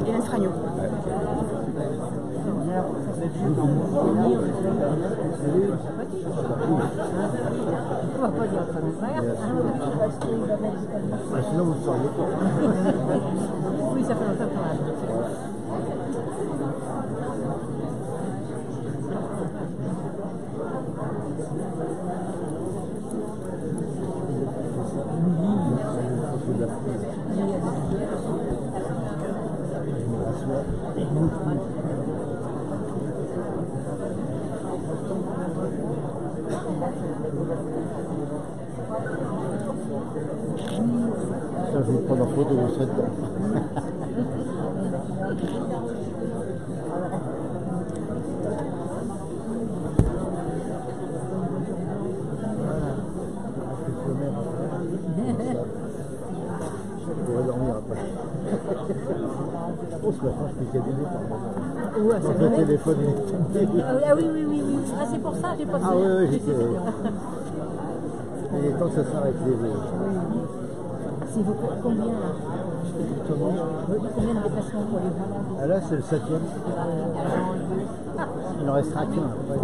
Hélène Fragnon. On va pas dire ça, sinon vous ne seriez pas. Oui, ça fait longtemps qu'on a. Ça, je vous prends en photo, vous serez dedans. Je pourrais dormir après. Oh, ce matin, je suis cabinet par moment. Ouais, c'est le téléphone est tombé. Ah oui, oui, oui, oui. Ah, c'est pour ça, j'ai pas Ah oui, oui, j'étais... Il est temps que ça s'arrête, les deux. C'est combien là? Comment? Combien de déplacements pour les gens? Ah là, c'est le 7e. Il en restera qu'un après.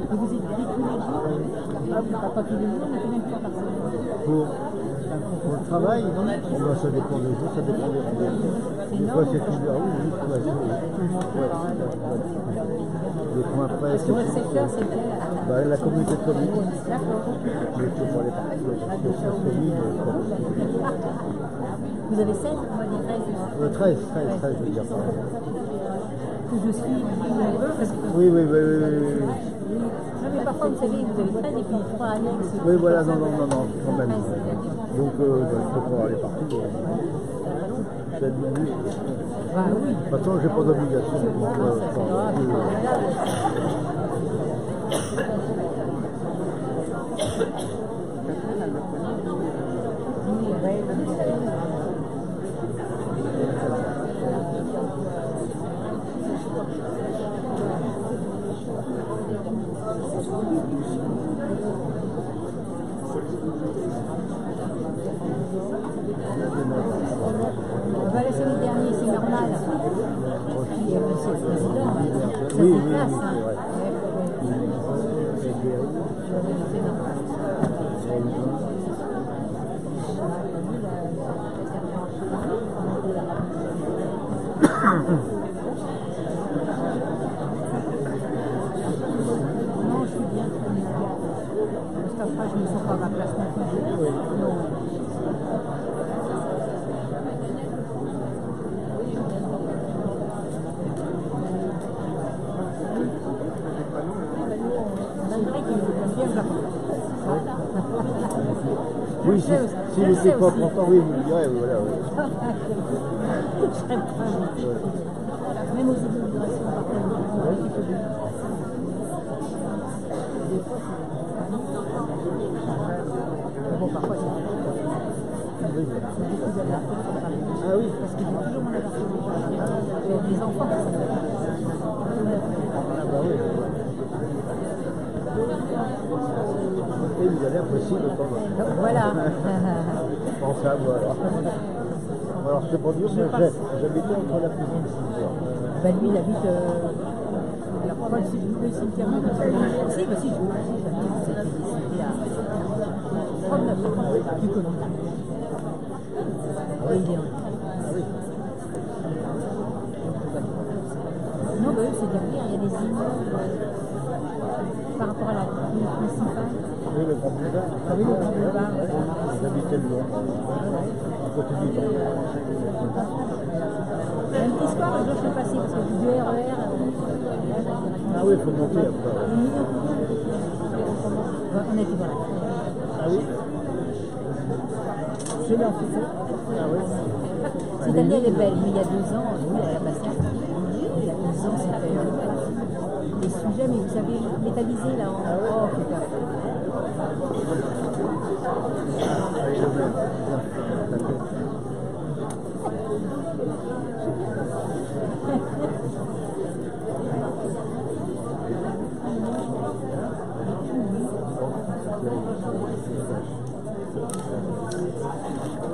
Et vous êtes pris tous les jours? Pas tous les jours, mais combien de fois par semaine? Pour le travail, non? Bon, bah, ça dépend des jours, ça dépend des rendez-vous. Des fois, c'est tout vers où, oui, des points près. Parce que votre secteur, c'est quel? Bah, la communauté de communes. D'accord. Mais pour les parties, Vous avez 16, on va dire 13, 13. je veux dire. Que je suis parce que... Oui. Non, mais parfois, vous savez, vous avez 13 et puis 3 annexes. Oui, voilà, non, quand même. Donc, je peux pouvoir aller partout. C'est admis. Bah oui. De toute façon, j'ai pas d'obligation. Bah, la semaine dernière, c'est normal. Puis, monsieur le président, ça Oui, se place. c'est vrai. C'est normal. Non, je suis bien. Parce qu'après, je ne sens pas ma place non plus. Non. Oui, s'il n'était pas content, oui, vous me direz, voilà. Oui. Même aux inaugurations, parfois, bon, parfois, c'est Ah oui. parce que j'ai toujours mon appartement. J'ai des enfants. Ah bah oui. Et vous allez impossible quand même. Voilà. Pensez à moi alors. Alors c'est pas dur, mais j'habitais entre la prison et le cimetière. Bah lui, il habite. Alors, pas le cimetière. Si, bah si, c'était à 39, plus connu. Oui, il est non, bah eux, c'est derrière, il y a des immeubles par rapport à la ville principale. Oui, le grand boulevard. Ah oui, le grand boulevard. J'habitais le long. À côté du temps. Il y a une petite histoire, je suis passée parce que du RER. Ah oui, il faut monter après. On était voilà. Ah oui. Je l'ai en photo. Ah oui. Cette année, elle est belle, mais il y a 2 ans, oui, elle a passé. Il y a 2 ans, c'était des sujets, mais vous savez, métallisés là. Oh, putain. Allez, le même, bien, ta tête.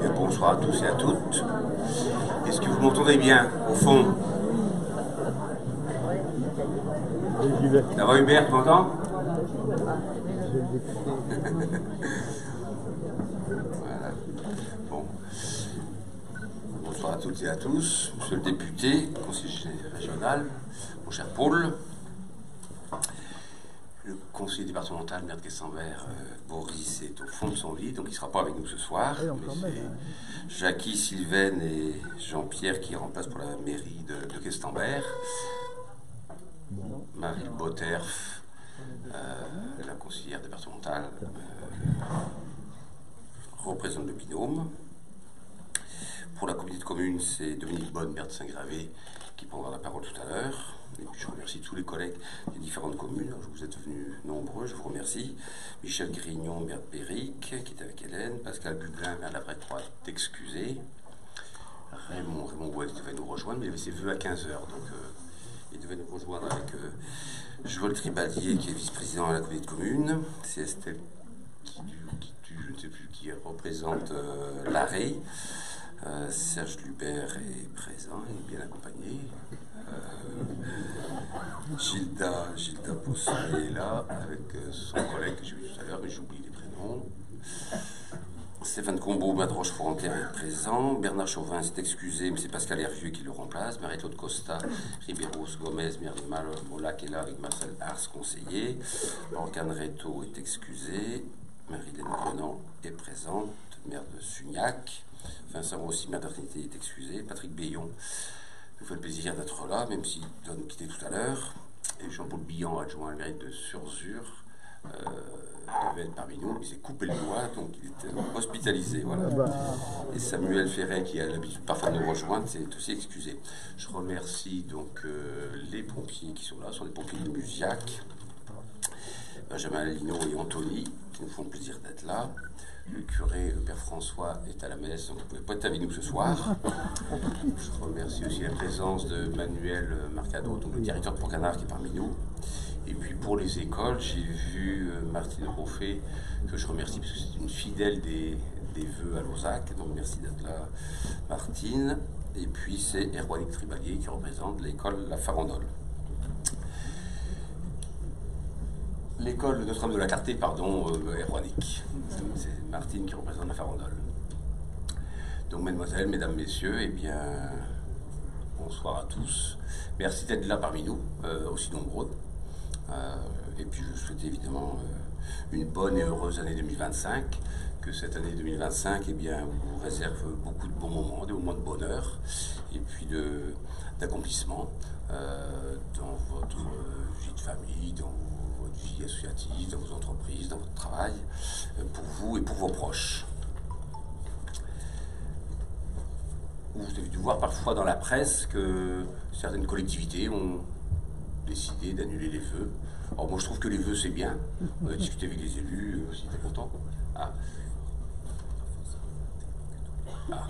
Et bonsoir à tous et à toutes. Est-ce que vous m'entendez bien, au fond? J'y vais. Ça va Hubert, tu m'entends? Voilà. Bon. Bonsoir à toutes et à tous. Monsieur le député, conseiller régional, mon cher Paul, le conseiller départemental, maire de Questembert, Boris, est au fond de son lit, donc il ne sera pas avec nous ce soir. Oui, encore Mais même, c'est Jackie, Sylvaine et Jean-Pierre qui remplacent pour la mairie de Questembert. Marie Botterf, la conseillère départementale, représente le binôme. Pour la communauté de communes, c'est Dominique Bonne, maire de Saint-Gravé, qui prendra la parole tout à l'heure. Et puis je remercie tous les collègues des différentes communes. Vous êtes venus nombreux, je vous remercie. Michel Grignon, maire de Péric, qui est avec Hélène. Pascal Bublin, maire de la Brette-Croix, excusé. Raymond Bois devait nous rejoindre, mais il avait ses vœux à 15h. Donc il devait nous rejoindre avec Joël Tribadier, qui est vice-président à la communauté de communes. C'est Estelle je ne sais plus, qui représente l'AREI. Serge Lubert est présent, il est bien accompagné. Gilda Poussin est là, avec son collègue que j'ai vu tout à l'heure, mais j'oublie les prénoms. Stéphane Combeau, maire de Rochefort-en-Terre, est présent. Bernard Chauvin s'est excusé, mais c'est Pascal Hervieux qui le remplace. Marie-Claude Costa, Ribeiros Gomez, maire de Molac, est là avec Marcel Ars, conseiller. Morgane Réto est excusé. Marie-Hélène Grenant est présente, maire de Sugnac. Vincent Rossi, maire d'Artinité, est excusé. Patrick Bayon nous fait le plaisir d'être là, même s'il doit nous quitter tout à l'heure. Et Jean-Paul Billan, adjoint à la mairie de Surzur, devait être parmi nous, il s'est coupé le doigt, donc il était hospitalisé. Voilà. Et Samuel Ferret, qui a l'habitude parfois de nous rejoindre, s'est aussi excusé. Je remercie donc les pompiers qui sont là, ce sont les pompiers de Musiac, Benjamin Lino et Anthony, qui nous font le plaisir d'être là. Le curé, le père François, est à la messe, donc il ne pouvait pas être avec nous ce soir. Je remercie aussi la présence de Manuel Marcado, donc le directeur de Pont-Canard, qui est parmi nous. Et puis pour les écoles, j'ai vu Martine Roffet, que je remercie parce que c'est une fidèle des vœux à Lausac, donc merci d'être là, Martine. Et puis c'est Erwannick Tribalier qui représente l'école La Farandole. L'école Notre-Dame de la Clarté, pardon, Erwannick. C'est Martine qui représente La Farandole. Donc, mesdemoiselles, mesdames, messieurs, eh bien, bonsoir à tous. Merci d'être là parmi nous, aussi nombreux. Et puis, je souhaite évidemment une bonne et heureuse année 2025. Que cette année 2025, eh bien, vous réserve beaucoup de bons moments, des moments de bonheur, et puis d'accomplissement dans votre vie de famille, dans votre vie associative, dans vos entreprises, dans votre travail, pour vous et pour vos proches. Vous avez dû voir parfois dans la presse que certaines collectivités ont décidé d'annuler les vœux. Alors moi je trouve que les vœux c'est bien. On a discuté avec les élus, aussi très content. Ah. Ah.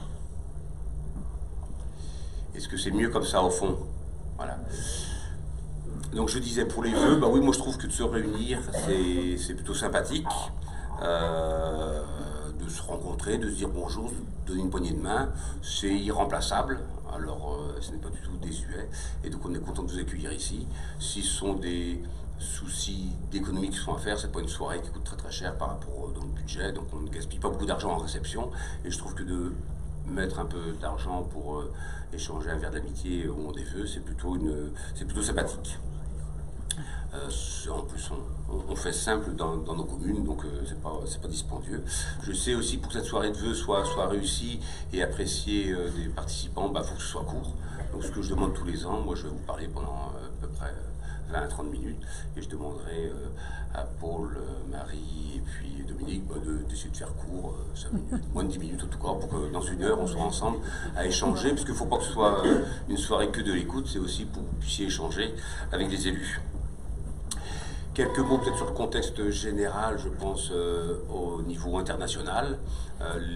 Est-ce que c'est mieux comme ça au fond? Voilà. Donc je disais pour les vœux, bah oui, moi je trouve que de se réunir, c'est plutôt sympathique, de se rencontrer, de se dire bonjour, de donner une poignée de main, c'est irremplaçable, alors ce n'est pas du tout désuet, et donc on est content de vous accueillir ici. Si ce sont des soucis d'économie qui sont à faire, c'est pas une soirée qui coûte très très cher par rapport dans le budget, donc on ne gaspille pas beaucoup d'argent en réception, et je trouve que de mettre un peu d'argent pour échanger un verre d'amitié au moment des vœux, c'est plutôt sympathique. En plus, on fait simple dans nos communes, donc c'est pas dispendieux. Je sais aussi pour que cette soirée de vœux soit réussie et appréciée des participants, bah, faut que ce soit court. Donc ce que je demande tous les ans, moi je vais vous parler pendant à peu près 20 à 30 minutes, et je demanderai à Paul, Marie et puis Dominique d'essayer de faire court, 5 minutes, moins de 10 minutes en tout cas, pour que dans une heure on soit ensemble à échanger, parce qu'il ne faut pas que ce soit une soirée que de l'écoute, c'est aussi pour que vous puissiez échanger avec les élus. Quelques mots peut-être sur le contexte général, je pense, au niveau international.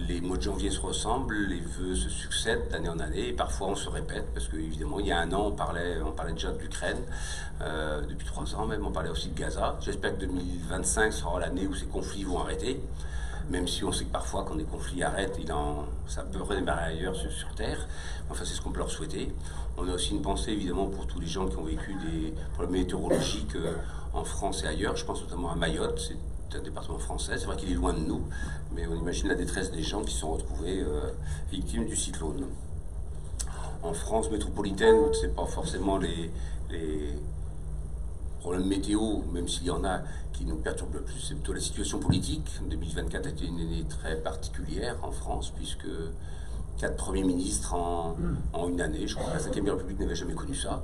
Les mois de janvier se ressemblent, les vœux se succèdent d'année en année, et parfois on se répète, parce qu'évidemment, il y a un an, on parlait déjà de l'Ukraine, depuis 3 ans même, on parlait aussi de Gaza. J'espère que 2025 sera l'année où ces conflits vont arrêter, même si on sait que parfois, quand des conflits arrêtent, ça peut redémarrer ailleurs sur Terre. Enfin, c'est ce qu'on peut leur souhaiter. On a aussi une pensée, évidemment, pour tous les gens qui ont vécu des problèmes météorologiques en France et ailleurs. Je pense notamment à Mayotte, c'est un département français. C'est vrai qu'il est loin de nous, mais on imagine la détresse des gens qui se sont retrouvés victimes du cyclone. En France métropolitaine, c'est pas forcément les problèmes météo, même s'il y en a qui nous perturbent le plus, c'est plutôt la situation politique. 2024 a été une année très particulière en France, puisque 4 premiers ministres en une année. Je crois que la 5e République n'avait jamais connu ça.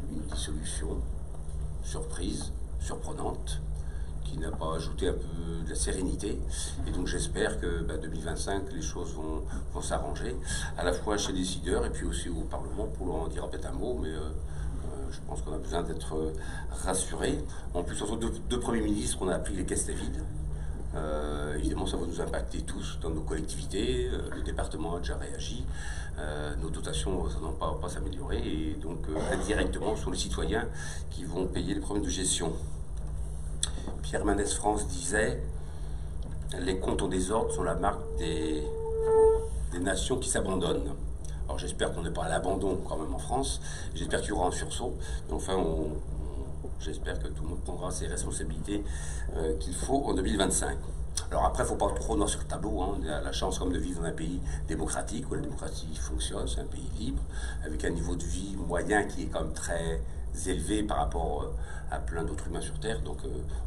Une dissolution, surprise, surprenante, qui n'a pas ajouté un peu de la sérénité. Et donc j'espère que 2025, les choses vont s'arranger, à la fois chez les décideurs et puis aussi au Parlement, pour en dire peut-être un mot, mais je pense qu'on a besoin d'être rassurés. En plus, entre deux premiers ministres, on a appris les caisses étaient vides. Évidemment, ça va nous impacter tous dans nos collectivités. Le département a déjà réagi. Nos dotations ne vont pas s'améliorer. Et donc, indirectement, ce sont les citoyens qui vont payer les problèmes de gestion. Pierre Mendès France disait « Les comptes en désordre sont la marque des nations qui s'abandonnent ». Alors j'espère qu'on n'est pas à l'abandon quand même en France. J'espère qu'il y aura un sursaut. Mais enfin, j'espère que tout le monde prendra ses responsabilités qu'il faut en 2025. Alors après, il ne faut pas trop noir sur le tableau. Hein. On a la chance comme de vivre dans un pays démocratique, où la démocratie fonctionne, c'est un pays libre, avec un niveau de vie moyen qui est quand même très élevé par rapport à plein d'autres humains sur Terre, donc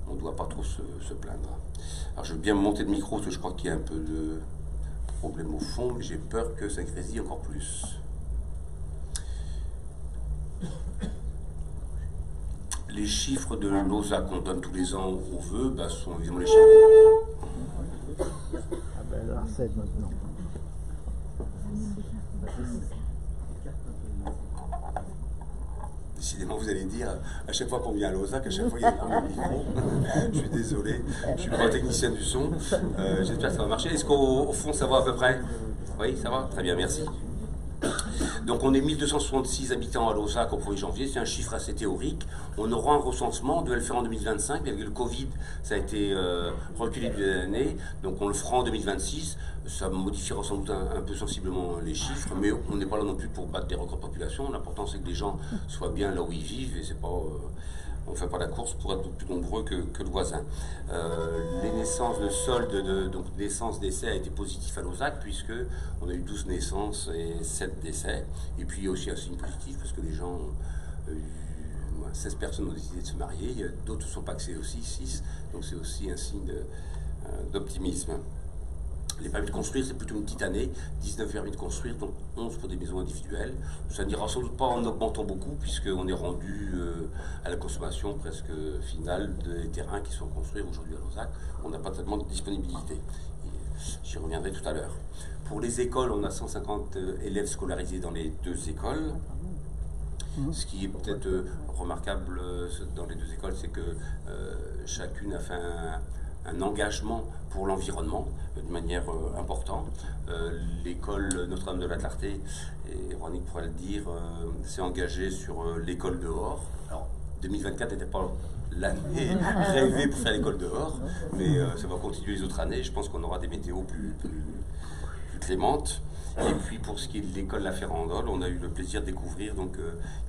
on ne doit pas trop se plaindre. Alors je veux bien me monter de micro, parce que je crois qu'il y a un peu de problème au fond, mais j'ai peur que ça grésille encore plus. Les chiffres de l'OSA qu'on donne tous les ans aux vœux sont évidemment les chiffres. Ah ben le R7 maintenant. Décidément, vous allez dire à chaque fois qu'on vient à l'OSA qu'à chaque fois il y a un micro. Je suis désolé, je ne suis pas un technicien du son. J'espère que ça va marcher. Est-ce qu'au fond ça va à peu près? Oui, ça va? Très bien, merci. Donc on est 1266 habitants à Lausac au 1er janvier, c'est un chiffre assez théorique. On aura un recensement, on devait le faire en 2025, mais avec le Covid, ça a été reculé d'une année, donc on le fera en 2026. Ça modifiera sans doute un peu sensiblement les chiffres, mais on n'est pas là non plus pour battre des records de population. L'important c'est que les gens soient bien là où ils vivent, et c'est pas... on ne fait pas la course pour être plus nombreux que le voisin. Les naissances, le solde donc naissance-décès a été positif à Lausac, puisque on a eu 12 naissances et 7 décès. Et puis il y a aussi un signe positif, parce que les gens ont eu 16 personnes ont décidé de se marier, d'autres ne sont pas axés aussi, 6, donc c'est aussi un signe d'optimisme. Les permis de construire, c'est plutôt une petite année, 19 permis de construire, donc 11 pour des maisons individuelles. Ça n'ira sans doute pas en augmentant beaucoup, puisqu'on est rendu à la consommation presque finale des terrains qui sont construits aujourd'hui à Lausac. On n'a pas tellement de disponibilité. J'y reviendrai tout à l'heure. Pour les écoles, on a 150 élèves scolarisés dans les 2 écoles. Ce qui est peut-être remarquable dans les 2 écoles, c'est que chacune a fait un engagement pour l'environnement de manière importante. L'école Notre-Dame de la Clarté, et Véronique pourrait le dire, s'est engagée sur l'école dehors. Alors 2024 n'était pas l'année rêvée pour faire l'école dehors, mais ça va continuer les autres années. Je pense qu'on aura des météos plus clémentes. Et puis pour ce qui est de l'école La Ferrandole, on a eu le plaisir de découvrir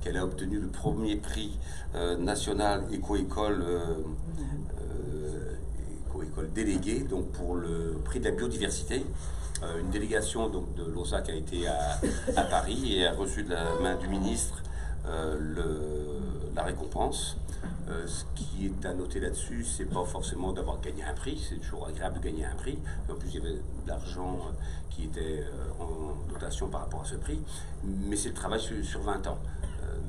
qu'elle a obtenu le premier prix national éco-école déléguée, donc pour le prix de la biodiversité. Une délégation donc, de Lausac a été à Paris et a reçu de la main du ministre la récompense. Ce qui est à noter là-dessus, c'est pas forcément d'avoir gagné un prix, c'est toujours agréable de gagner un prix. En plus, il y avait de l'argent qui était en dotation par rapport à ce prix, mais c'est le travail sur 20 ans.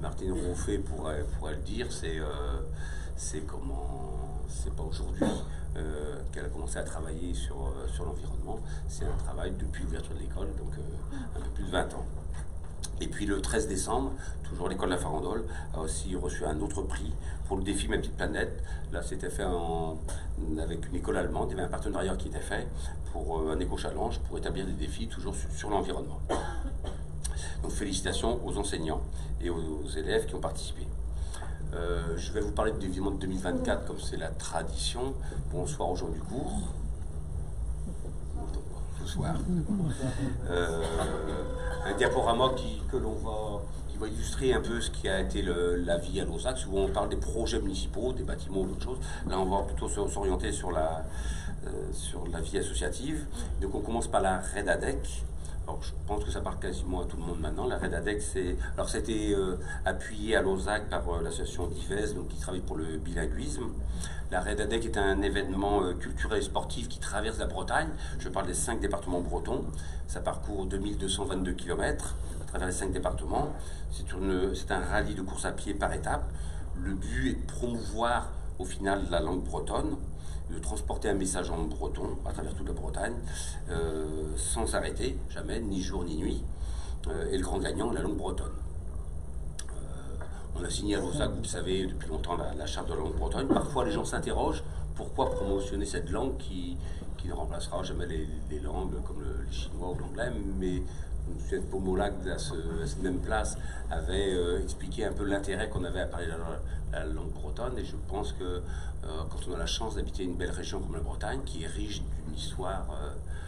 Martine Rouffet pourrait le dire, c'est pas aujourd'hui qu'elle a commencé à travailler sur l'environnement, c'est un travail depuis l'ouverture de l'école, donc un peu plus de 20 ans. Et puis le 13 décembre, toujours l'école de la Farandole a aussi reçu un autre prix pour le défi Ma Petite Planète. Là, c'était fait avec une école allemande. Il y avait un partenariat qui était fait pour un éco-challenge pour établir des défis toujours sur l'environnement. Donc félicitations aux enseignants et aux élèves qui ont participé. Je vais vous parler de l'événement de 2024 comme c'est la tradition. Bonsoir aux gens du cours. Bonsoir. Un diaporama qui va illustrer un peu ce qui a été la vie à Lausac. Souvent on parle des projets municipaux, des bâtiments ou d'autres choses. Là on va plutôt s'orienter sur la vie associative. Donc on commence par la REDADEC. Alors, je pense que ça parle quasiment à tout le monde maintenant. La REDADEC, c'était appuyé à Lausac par l'association Divez, donc qui travaille pour le bilinguisme. La REDADEC est un événement culturel et sportif qui traverse la Bretagne. Je parle des 5 départements bretons. Ça parcourt 2222 km à travers les 5 départements. C'est un rallye de course à pied par étape. Le but est de promouvoir au final la langue bretonne, de transporter un message en breton à travers toute la Bretagne, sans s'arrêter, jamais, ni jour ni nuit. Et le grand gagnant, la langue bretonne. On a signé à Lausac, vous le savez, depuis longtemps, la charte de la langue bretonne. Parfois, les gens s'interrogent, pourquoi promotionner cette langue qui ne remplacera jamais les langues comme le chinois ou l'anglais, mais M. Pomolac, à cette même place, avait expliqué un peu l'intérêt qu'on avait à parler la langue bretonne. Et je pense que quand on a la chance d'habiter une belle région comme la Bretagne, qui est riche d'une histoire,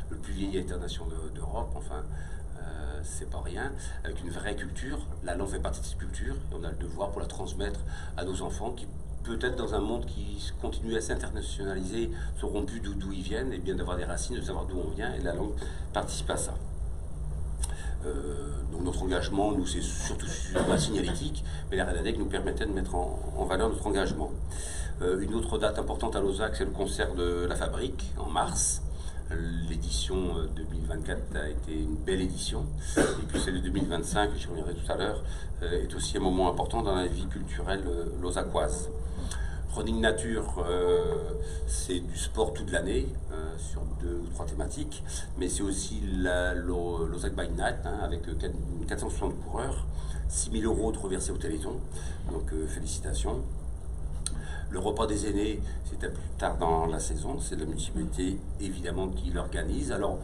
le plus vieille État nation d'Europe, enfin, c'est pas rien, avec une vraie culture, la langue fait partie de cette culture, et on a le devoir pour la transmettre à nos enfants qui, peut-être dans un monde qui continue à s'internationaliser, sauront plus d'où ils viennent, et bien d'avoir des racines, de savoir d'où on vient, et la langue participe à ça. Donc notre engagement, nous, c'est surtout sur la signalétique, mais la REDADEC nous permettait de mettre en valeur notre engagement. Une autre date importante à Lausac, c'est le concert de la Fabrique, en mars. L'édition 2024 a été une belle édition, et puis celle de 2025, j'y reviendrai tout à l'heure, est aussi un moment important dans la vie culturelle lausacoise. Running Nature, c'est du sport toute l'année, sur 2 ou 3 thématiques, mais c'est aussi la Lausac by Night, avec 460 coureurs, 6 000 € de reversés au Téléthon, donc félicitations. Le repas des aînés, c'était plus tard dans la saison, c'est la municipalité évidemment qui l'organise. Alors,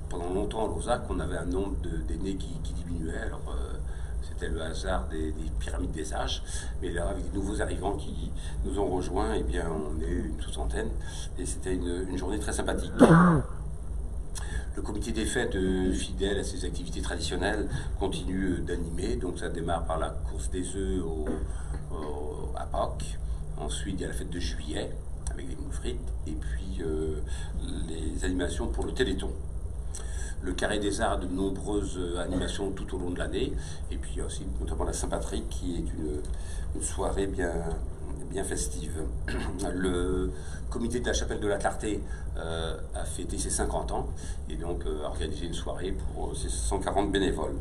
pendant longtemps à Lausac, on avait un nombre d'aînés qui diminuait, alors c'était le hasard des pyramides des âges, mais là, avec des nouveaux arrivants qui nous ont rejoints, eh bien, on est une soixantaine, et c'était une journée très sympathique. Le comité des fêtes, fidèle à ses activités traditionnelles, continue d'animer. Donc ça démarre par la course des œufs à Pâques. Ensuite, il y a la fête de juillet avec les moules frites. Et puis les animations pour le Téléthon. Le Carré des Arts, de nombreuses animations tout au long de l'année. Et puis il y a aussi notamment la Saint-Patrick qui est une soirée bien festive. Le comité de la Chapelle de la Clarté a fêté ses 50 ans et donc a organisé une soirée pour ses 140 bénévoles.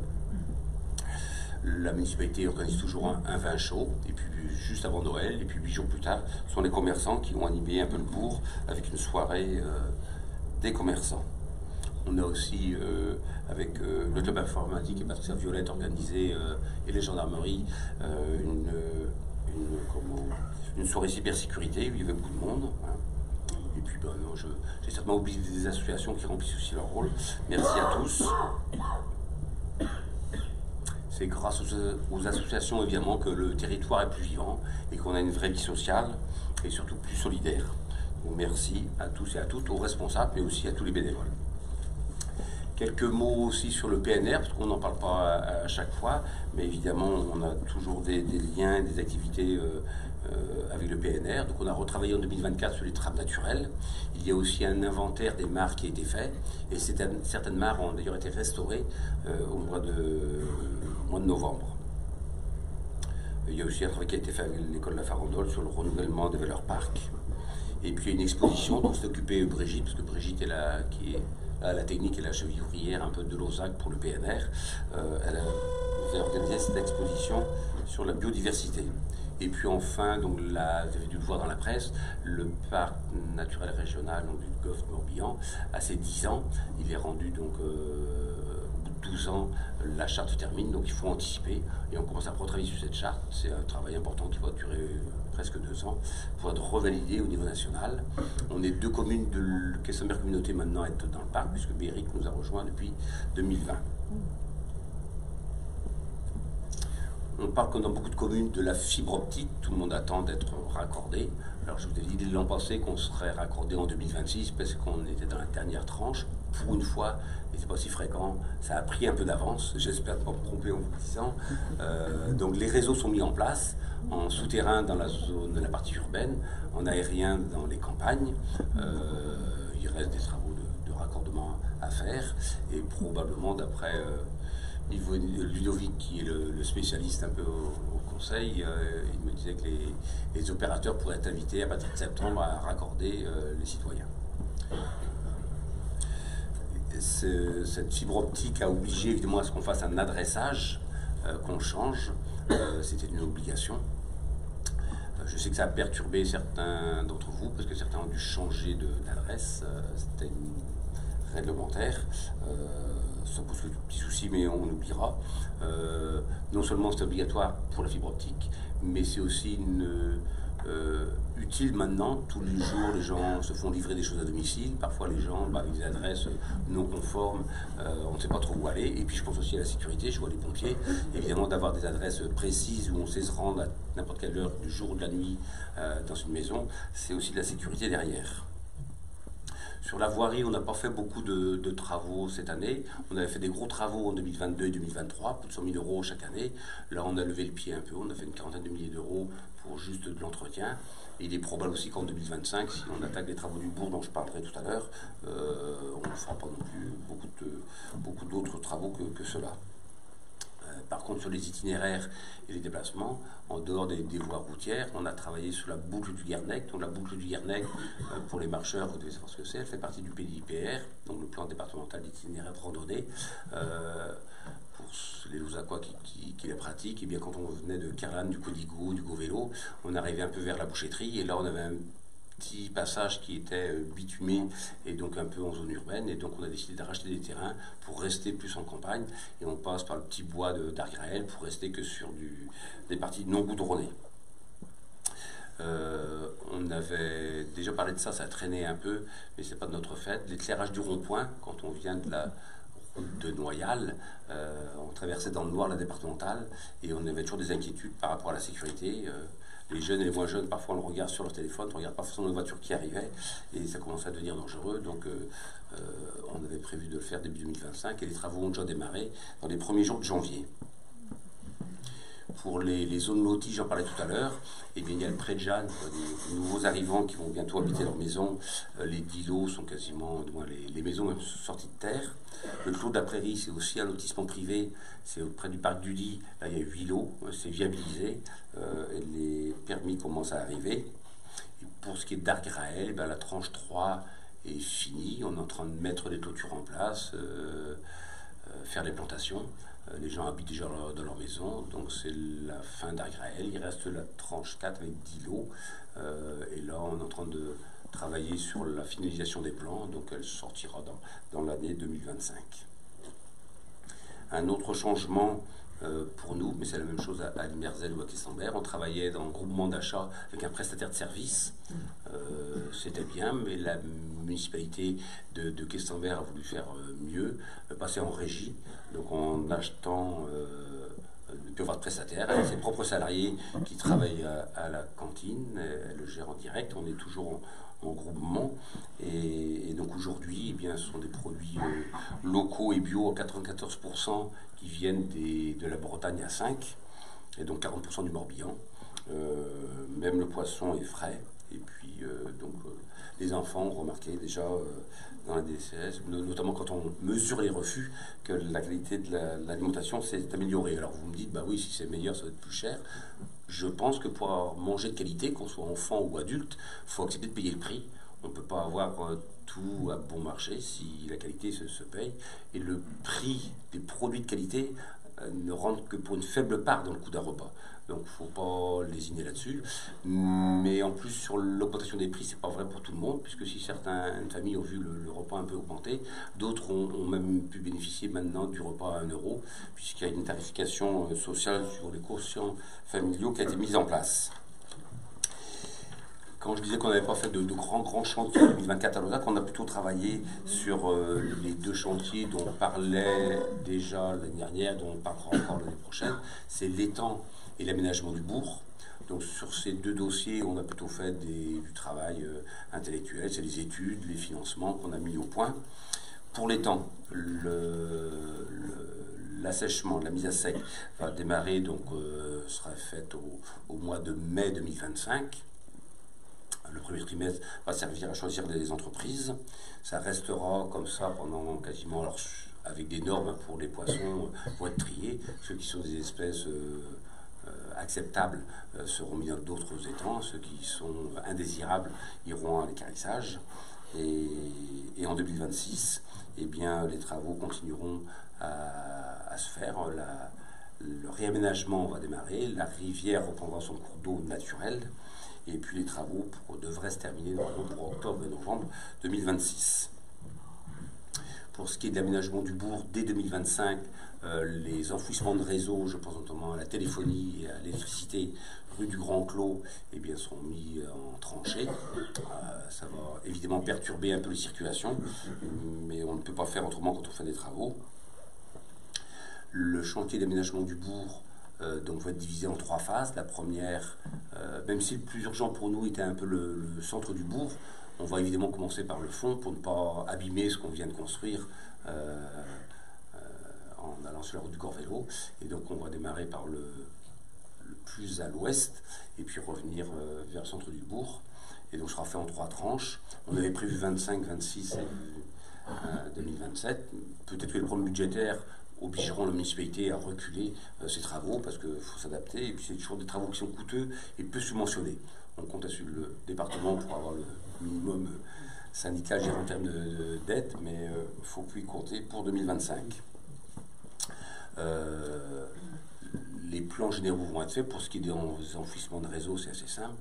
La municipalité organise toujours un vin chaud, et puis juste avant Noël, et puis 8 jours plus tard, ce sont les commerçants qui ont animé un peu le bourg avec une soirée des commerçants. On a aussi, avec le club informatique et Patricia Violette, organisé, et les gendarmeries, une soirée cybersécurité où il y avait beaucoup de monde. Et puis, j'ai certainement oublié des associations qui remplissent aussi leur rôle. Merci à tous. C'est grâce aux associations, évidemment, que le territoire est plus vivant et qu'on a une vraie vie sociale et surtout plus solidaire. Donc, merci à tous et à toutes, aux responsables, mais aussi à tous les bénévoles. Quelques mots aussi sur le PNR, parce qu'on n'en parle pas à chaque fois, mais évidemment, on a toujours des liens, des activités avec le PNR. Donc on a retravaillé en 2024 sur les trames naturelles. Il y a aussi un inventaire des mares qui a été fait, et certaines mares ont d'ailleurs été restaurées au mois de novembre. Il y a aussi un travail qui a été fait avec l'école de la Farandole sur le renouvellement des valeurs parcs. Et puis il y a une exposition dont s'est occupée Brigitte, parce que Brigitte est là, qui est la technique et la cheville ouvrière un peu de Lausac pour le PNR. Elle a organisé cette exposition sur la biodiversité. Et puis enfin, donc là, vous avez dû le voir dans la presse, le parc naturel régional donc, du Golfe Morbihan a ses 10 ans. Il est rendu donc au bout 12 ans, la charte se termine, donc il faut anticiper. Et on commence à retravailler sur cette charte. C'est un travail important qui va durer presque 2 ans pour être revalidé au niveau national. On est 2 communes de Quessenberg Communauté maintenant à être dans le parc, puisque Béric nous a rejoint depuis 2020. On parle comme dans beaucoup de communes de la fibre optique. Tout le monde attend d'être raccordé. Alors je vous ai dit l'an passé qu'on serait raccordé en 2026 parce qu'on était dans la dernière tranche. Pour une fois, et c'est pas si fréquent, ça a pris un peu d'avance. J'espère ne pas me tromper en vous disant. Donc les réseaux sont mis en place en souterrain dans la zone de la partie urbaine, en aérien dans les campagnes. Il reste des travaux de raccordement à faire et probablement d'après Ludovic, qui est le spécialiste un peu au conseil, il me disait que les opérateurs pourraient être invités à partir de septembre à raccorder les citoyens. Cette fibre optique a obligé évidemment à ce qu'on fasse un adressage, qu'on change. C'était une obligation. Je sais que ça a perturbé certains d'entre vous parce que certains ont dû changer d'adresse. C'était réglementaire. Ça pose quelques petits soucis, mais on oubliera. Non seulement c'est obligatoire pour la fibre optique, mais c'est aussi utile maintenant. Tous les jours, les gens se font livrer des choses à domicile. Parfois, les gens, avec des adresses non conformes, on ne sait pas trop où aller. Et puis, je pense aussi à la sécurité. Je vois les pompiers. Évidemment, d'avoir des adresses précises où on sait se rendre à n'importe quelle heure du jour ou de la nuit dans une maison, c'est aussi de la sécurité derrière. Sur la voirie, on n'a pas fait beaucoup de travaux cette année. On avait fait des gros travaux en 2022 et 2023, plus de 100 000 € chaque année. Là, on a levé le pied un peu. On a fait une quarantaine de milliers d'euros pour juste de l'entretien. Et il est probable aussi qu'en 2025, si on attaque les travaux du bourg dont je parlerai tout à l'heure, on ne fera pas non plus beaucoup d'autres travaux que cela. Par contre, sur les itinéraires et les déplacements, en dehors des voies routières, on a travaillé sur la boucle du Guernec. Donc la boucle du Guernec, pour les marcheurs, vous devez savoir ce que c'est, elle fait partie du PDIPR, donc le plan départemental d'itinéraire de randonnée. Pour les Lausacois qui la pratiquent, et bien quand on venait de Kerlan, du Codigo, du GoVélo, on arrivait un peu vers la Bouchetterie, et là on avait un petit passage qui était bitumé et donc un peu en zone urbaine, et donc on a décidé de racheter des terrains pour rester plus en campagne, et on passe par le petit bois d'Argraël pour rester que sur des parties non goudronnées. On avait déjà parlé de ça, ça a traîné un peu, mais c'est pas de notre fait. L'éclairage du rond-point, quand on vient de la route de Noyal, on traversait dans le noir la départementale, et on avait toujours des inquiétudes par rapport à la sécurité. Les jeunes et les moins jeunes, parfois on le regarde sur leur téléphone, on ne regarde pas forcément une voiture qui arrivait, et ça commençait à devenir dangereux. Donc on avait prévu de le faire début 2025, et les travaux ont déjà démarré dans les premiers jours de janvier. Pour les zones loties, j'en parlais tout à l'heure, et bien il y a le pré de Jeanne, des nouveaux arrivants qui vont bientôt habiter leur maison. Les 10 lots sont quasiment, les maisons sont sorties de terre. Le clos de la Prairie, c'est aussi un lotissement privé, c'est auprès du parc du Lit. Là, il y a 8 lots, c'est viabilisé, et les permis commencent à arriver. Et pour ce qui est d'Argraël, la tranche 3 est finie, on est en train de mettre les clôtures en place, faire les plantations. Les gens habitent déjà dans leur maison, donc c'est la fin d'Argraël. Il reste la tranche 4 avec 10 lots, et là on est en train de travailler sur la finalisation des plans, donc elle sortira dans l'année 2025. Un autre changement pour nous, mais c'est la même chose à Limerzel ou à Quessenberg, on travaillait dans un groupement d'achat avec un prestataire de service. C'était bien, mais la municipalité de Quessenberg a voulu faire mieux, passer en régie, donc en achetant ne peut avoir de prestataire, elle a ses propres salariés qui travaillent à la cantine, elle le gère en direct, on est toujours en groupement, et donc aujourd'hui, eh bien, ce sont des produits locaux et bio à 94% qui viennent de la Bretagne à 5, et donc 40% du Morbihan. Même le poisson est frais, et puis les enfants ont remarqué déjà dans la DCS, notamment quand on mesure les refus, que la qualité de l'alimentation s'est améliorée. Alors vous me dites, bah oui, si c'est meilleur, ça va être plus cher. Je pense que pour avoir manger de qualité, qu'on soit enfant ou adulte, il faut accepter de payer le prix. On ne peut pas avoir tout à bon marché si la qualité se paye. Et le prix des produits de qualité ne rentrent que pour une faible part dans le coût d'un repas. Donc il ne faut pas lésiner là-dessus. Mais en plus, sur l'augmentation des prix, ce n'est pas vrai pour tout le monde, puisque si certaines familles ont vu le repas un peu augmenter, d'autres ont même pu bénéficier maintenant du repas à 1 €, puisqu'il y a une tarification sociale sur les quotients familiaux qui a été mise en place. Quand je disais qu'on n'avait pas fait de grands chantiers en 2024 à Lauzac, on a plutôt travaillé sur les 2 chantiers dont on parlait déjà l'année dernière, dont on parlera encore l'année prochaine. C'est l'étang et l'aménagement du bourg. Donc sur ces 2 dossiers, on a plutôt fait du travail intellectuel, c'est les études, les financements qu'on a mis au point. Pour l'étang, l'assèchement, la mise à sec va démarrer, donc sera faite au mois de mai 2025. Le premier trimestre va servir à choisir des entreprises. Ça restera comme ça pendant quasiment, alors, avec des normes pour les poissons pour être triés. Ceux qui sont des espèces acceptables seront mis dans d'autres étangs. Ceux qui sont indésirables iront à l'équarrissage. Et en 2026, eh bien, les travaux continueront à se faire. Le réaménagement va démarrer. La rivière reprendra son cours d'eau naturel. Et puis les travaux devraient se terminer pour octobre et novembre 2026. Pour ce qui est de l'aménagement du bourg, dès 2025, les enfouissements de réseau, je pense notamment à la téléphonie et à l'électricité, rue du Grand Clos, eh bien, seront mis en tranchée. Ça va évidemment perturber un peu les circulations, mais on ne peut pas faire autrement quand on fait des travaux. Le chantier d'aménagement du bourg donc va être divisé en 3 phases. La première, même si le plus urgent pour nous était un peu le centre du bourg, on va évidemment commencer par le fond pour ne pas abîmer ce qu'on vient de construire en allant sur la route du Corvélo. Et donc on va démarrer par le plus à l'ouest et puis revenir vers le centre du bourg. Et donc ce sera fait en 3 tranches. On avait prévu 25, 26 et 2027. Peut-être que les problèmes budgétaires obligeront la municipalité à reculer ses travaux parce qu'il faut s'adapter. Et puis c'est toujours des travaux qui sont coûteux et peu subventionnés. On compte sur le département pour avoir le minimum syndical en termes de dette, mais il faut plus y compter pour 2025. Les plans généraux vont être faits. Pour ce qui est des enfouissements de réseau, c'est assez simple.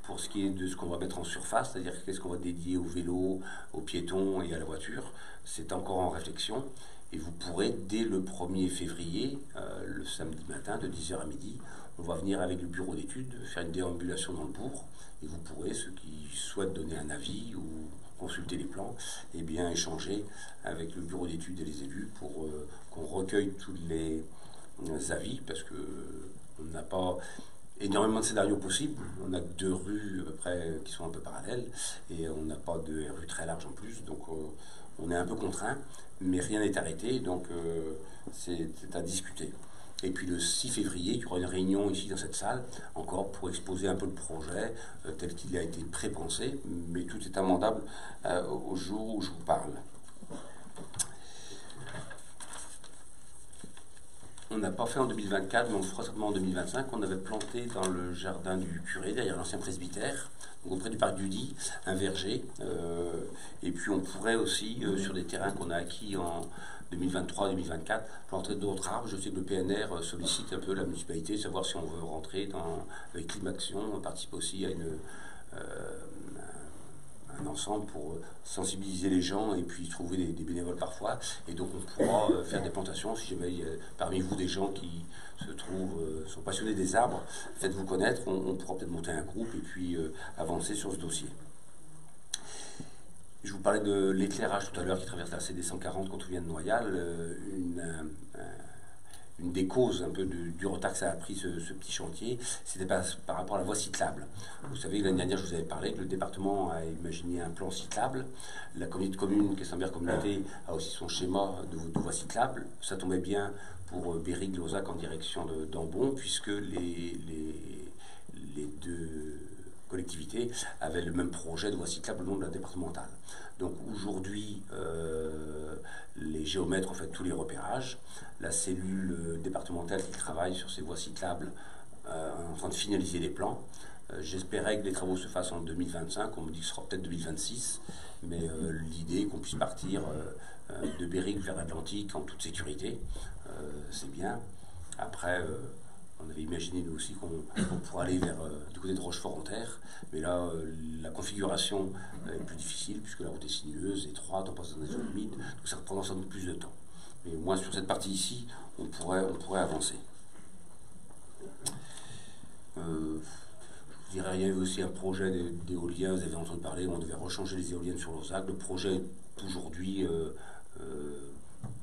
Pour ce qui est de ce qu'on va mettre en surface, c'est-à-dire qu'est-ce qu'on va dédier au vélo, aux piétons et à la voiture, c'est encore en réflexion. Et vous pourrez, dès le 1er février, le samedi matin, de 10h à midi, on va venir avec le bureau d'études faire une déambulation dans le bourg. Et vous pourrez, ceux qui souhaitent donner un avis ou consulter les plans, eh bien échanger avec le bureau d'études et les élus pour qu'on recueille tous les avis, parce qu'on n'a pas énormément de scénarios possibles. On a 2 rues à peu près qui sont un peu parallèles et on n'a pas de rues très larges en plus, donc on est un peu contraint, mais rien n'est arrêté, donc c'est à discuter. Et puis le 6 février, il y aura une réunion ici dans cette salle, encore pour exposer un peu le projet tel qu'il a été pré-pensé, mais tout est amendable au jour où je vous parle. On n'a pas fait en 2024, mais on le fera certainement en 2025. On avait planté dans le jardin du curé, derrière l'ancien presbytère, donc auprès du parc du Die, un verger. Et puis on pourrait aussi, sur des terrains qu'on a acquis en 2023-2024, planter d'autres arbres. Je sais que le PNR sollicite un peu la municipalité, savoir si on veut rentrer avec Climaction, on participe aussi à un ensemble pour sensibiliser les gens et puis trouver des bénévoles parfois. Et donc on pourra faire des plantations. Si jamais il y a parmi vous des gens qui sont passionnés des arbres, faites-vous connaître. On pourra peut-être monter un groupe et puis avancer sur ce dossier. Je vous parlais de l'éclairage tout à l'heure qui traverse la CD 140 quand on vient de Noyal. Une des causes un peu du retard que ça a pris ce petit chantier, c'était par rapport à la voie cyclable. Vous savez, l'année dernière, je vous avais parlé que le département a imaginé un plan cyclable. La communauté de communes, Quessamberg Communauté, a aussi son schéma de voie cyclable. Ça tombait bien pour Berrig-Lauzac en direction d'Ambon, puisque les 2 collectivités avaient le même projet de voie cyclable au long de la départementale. Donc aujourd'hui, les géomètres ont fait tous les repérages. La cellule départementale qui travaille sur ces voies cyclables est en train de finaliser les plans. J'espérais que les travaux se fassent en 2025. On me dit que ce sera peut-être 2026. Mais l'idée est qu'on puisse partir de Berrig vers l'Atlantique en toute sécurité. C'est bien. Après, on avait imaginé nous aussi qu'on pourrait aller vers du côté de Rochefort-en-Terre, mais là, la configuration est plus difficile puisque la route est sinueuse, étroite, on passe dans des zones humides, donc ça prendra sans doute plus de temps. Mais au moins sur cette partie ici, on pourrait avancer. Je dirais, il y a eu aussi un projet d'éolien, vous avez entendu parler, on devait rechanger les éoliennes sur l'Ozac. Le projet est aujourd'hui,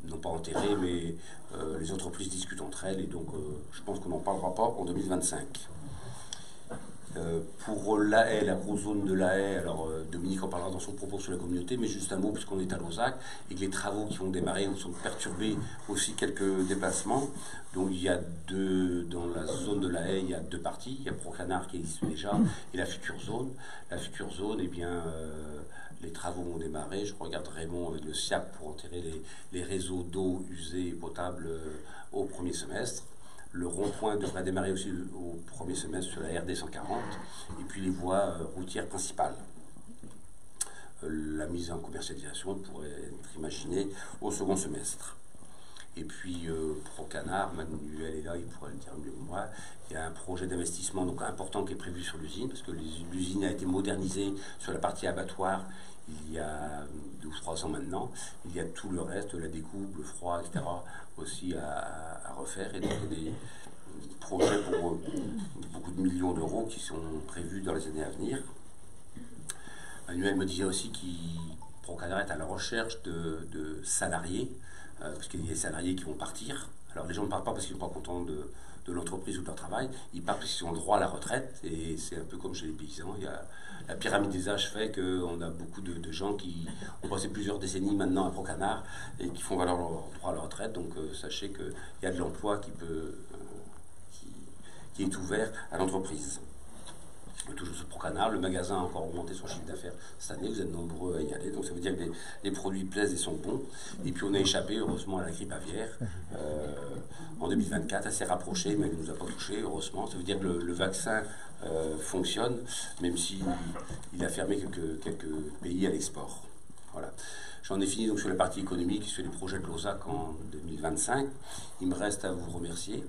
non pas enterré, mais les entreprises discutent entre elles, et donc je pense qu'on n'en parlera pas en 2025. Pour la haie, la grosse zone de la haie, alors Dominique en parlera dans son propos sur la communauté, mais juste un mot puisqu'on est à Lauzac et que les travaux qui vont démarrer sont perturbés aussi quelques déplacements. Donc il y a dans la zone de la haie, il y a 2 parties. Il y a Pro-Canard qui existe déjà et la future zone. La future zone, eh bien, les travaux vont démarrer. Je regarde Raymond avec le SIAC pour enterrer les réseaux d'eau usée et potable au 1er semestre. Le rond-point devrait démarrer aussi au 1er semestre sur la RD 140, et puis les voies routières principales. La mise en commercialisation pourrait être imaginée au 2e semestre. Et puis, Pro-Canard, Manuel est là, il pourrait le dire mieux que moi, il y a un projet d'investissement donc important qui est prévu sur l'usine, parce que l'usine a été modernisée sur la partie abattoir il y a 2 ou 3 ans maintenant. Il y a tout le reste, la découpe, le froid, etc. aussi à refaire. Et donc il y a des projets pour beaucoup de millions d'euros qui sont prévus dans les années à venir. Manuel me disait aussi Pro-Canard est à la recherche de salariés, parce qu'il y a des salariés qui vont partir. Alors les gens ne partent pas parce qu'ils ne sont pas contents de l'entreprise ou de leur travail, ils partent parce qu'ils ont droit à la retraite, et c'est un peu comme chez les paysans. La pyramide des âges fait qu'on a beaucoup de gens qui ont passé plusieurs décennies maintenant à Pro-Canard et qui font valoir leur droit à la retraite. Donc sachez qu'il y a de l'emploi qui est ouvert à l'entreprise. Toujours sur Pro-Canard, le magasin a encore augmenté son chiffre d'affaires cette année, vous êtes nombreux à y aller, donc ça veut dire que les produits plaisent et sont bons. Et puis on a échappé heureusement à la grippe aviaire en 2024, assez rapproché, mais elle ne nous a pas touché, heureusement. Ça veut dire que le vaccin fonctionne, même s'il a fermé quelques pays à l'export. Voilà. J'en ai fini donc sur la partie économique, sur les projets de Lauzac en 2025. Il me reste à vous remercier.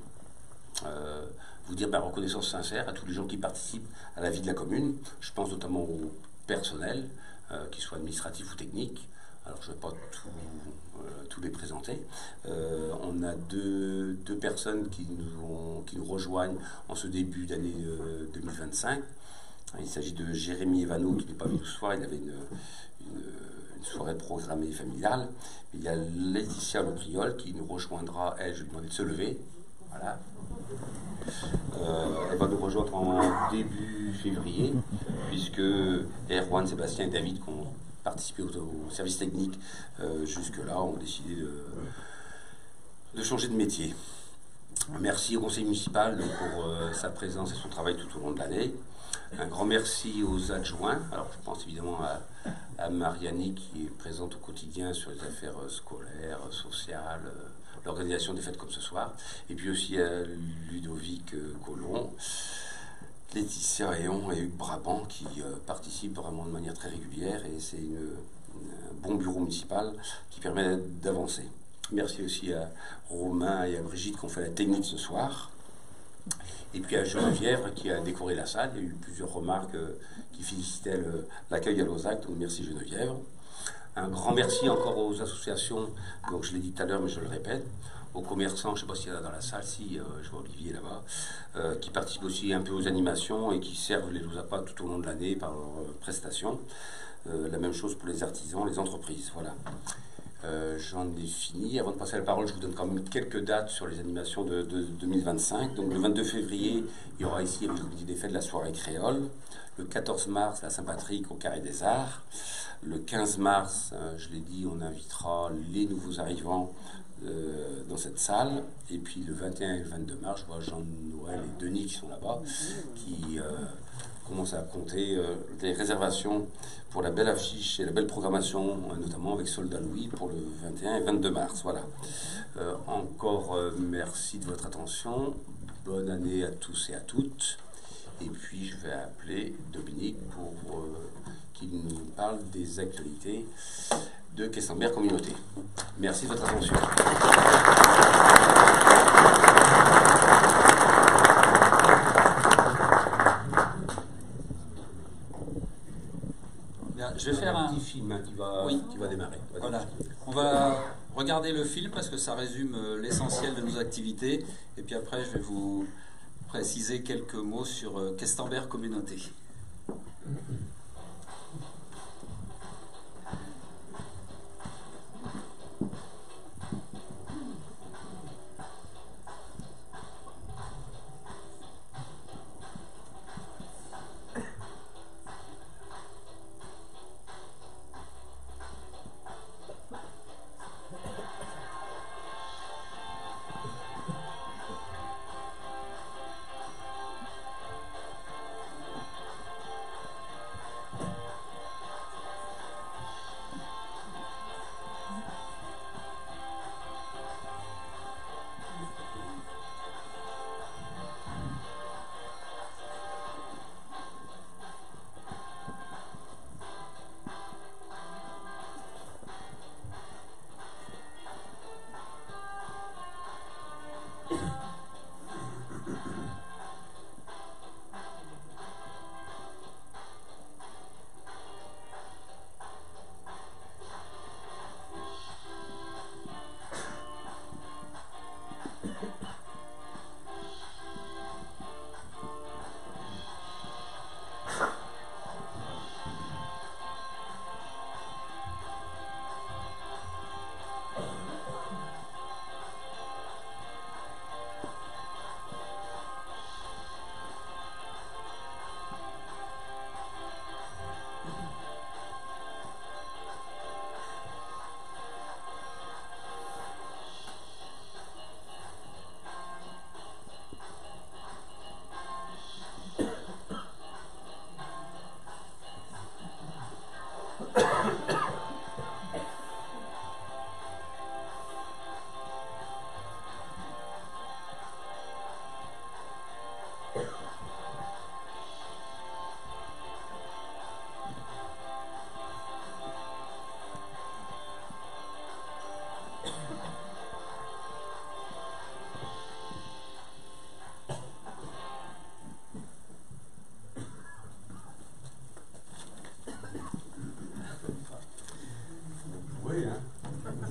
Vous dire ma reconnaissance sincère à tous les gens qui participent à la vie de la commune. Je pense notamment au personnel, qu'il soit administratif ou technique. Alors je ne vais pas tous les présenter. On a deux personnes qui nous rejoignent en ce début d'année 2025. Il s'agit de Jérémy Evano, qui n'est pas venu ce soir, il avait une soirée programmée familiale. Il y a Laetitia Lepriol qui nous rejoindra, elle, je lui ai demandé de se lever. Voilà. Elle va nous rejoindre en début février, puisque Erwan, Sébastien et David, qui ont participé au service technique jusque-là, ont décidé de changer de métier. Merci au conseil municipal pour sa présence et son travail tout au long de l'année. Un grand merci aux adjoints. Alors je pense évidemment à Mariani qui est présente au quotidien sur les affaires scolaires, sociales, l'organisation des fêtes comme ce soir, et puis aussi à Ludovic Collomb, Laetitia Réon et Hugues Brabant qui participent vraiment de manière très régulière, et c'est un bon bureau municipal qui permet d'avancer. Merci aussi à Romain et à Brigitte qui ont fait la technique ce soir, et puis à Geneviève qui a décoré la salle. Il y a eu plusieurs remarques qui félicitaient l'accueil à Lauzac, donc merci Geneviève. Un grand merci encore aux associations, donc je l'ai dit tout à l'heure mais je le répète, aux commerçants, je ne sais pas s'il y en a dans la salle, si je vois Olivier là-bas, qui participent aussi un peu aux animations et qui servent les Lauzacois tout au long de l'année par leurs prestations. La même chose pour les artisans, les entreprises, voilà. J'en ai fini. Avant de passer la parole, je vous donne quand même quelques dates sur les animations de 2025. Donc le 22 février, il y aura ici avec le comité des fêtes la soirée créole. Le 14 mars, la Saint-Patrick au Carré des Arts. Le 15 mars, je l'ai dit, on invitera les nouveaux arrivants dans cette salle. Et puis le 21 et le 22 mars, je vois Jean-Noël et Denis qui sont là-bas, qui commencent à compter des réservations pour la belle affiche et la belle programmation, notamment avec Soldat Louis pour le 21 et 22 mars. Voilà. Encore merci de votre attention. Bonne année à tous et à toutes. Et puis je vais appeler Dominique pour qu'il nous parle des actualités de Questenberg Communauté. Merci de votre attention. Je vais faire un petit film hein, qui va démarrer. Voilà. On va regarder le film parce que ça résume l'essentiel de nos activités. Et puis après, je vais vous préciser quelques mots sur Questenberg Communauté.